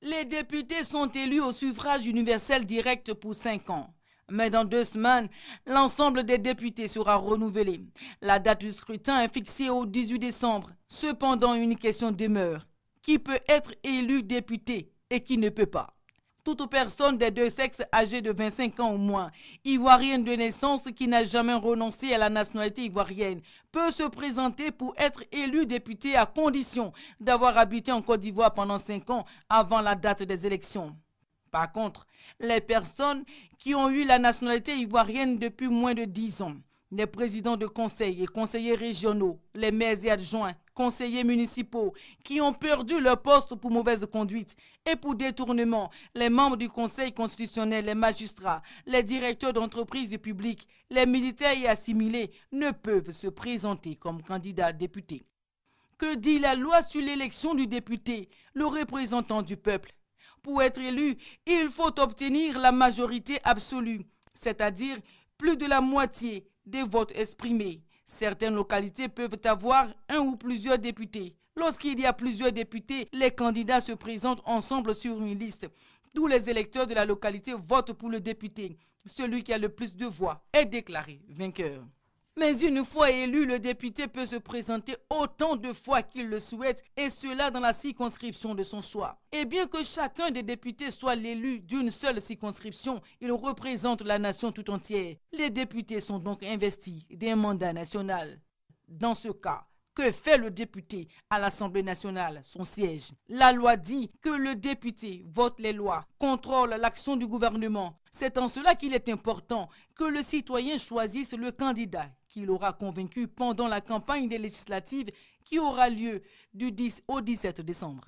Les députés sont élus au suffrage universel direct pour 5 ans. Mais dans 2 semaines, l'ensemble des députés sera renouvelé. La date du scrutin est fixée au 18 décembre. Cependant, une question demeure. Qui peut être élu député et qui ne peut pas? Toute personne des 2 sexes âgée de 25 ans ou moins, ivoirienne de naissance qui n'a jamais renoncé à la nationalité ivoirienne, peut se présenter pour être élu député à condition d'avoir habité en Côte d'Ivoire pendant 5 ans avant la date des élections. Par contre, les personnes qui ont eu la nationalité ivoirienne depuis moins de 10 ans, les présidents de conseils et conseillers régionaux, les maires et adjoints, conseillers municipaux qui ont perdu leur poste pour mauvaise conduite et pour détournement, les membres du Conseil constitutionnel, les magistrats, les directeurs d'entreprises publiques, les militaires et assimilés ne peuvent se présenter comme candidats députés. Que dit la loi sur l'élection du député, le représentant du peuple? Pour être élu, il faut obtenir la majorité absolue, c'est-à-dire plus de la moitié des votes exprimés. Certaines localités peuvent avoir un ou plusieurs députés. Lorsqu'il y a plusieurs députés, les candidats se présentent ensemble sur une liste. Tous les électeurs de la localité votent pour le député. Celui qui a le plus de voix est déclaré vainqueur. Mais une fois élu, le député peut se présenter autant de fois qu'il le souhaite, et cela dans la circonscription de son choix. Et bien que chacun des députés soit l'élu d'une seule circonscription, il représente la nation tout entière. Les députés sont donc investis d'un mandat national. Dans ce cas, que fait le député à l'Assemblée nationale, son siège? La loi dit que le député vote les lois, contrôle l'action du gouvernement. C'est en cela qu'il est important que le citoyen choisisse le candidat qu'il aura convaincu pendant la campagne des législatives qui aura lieu du 10 au 17 décembre.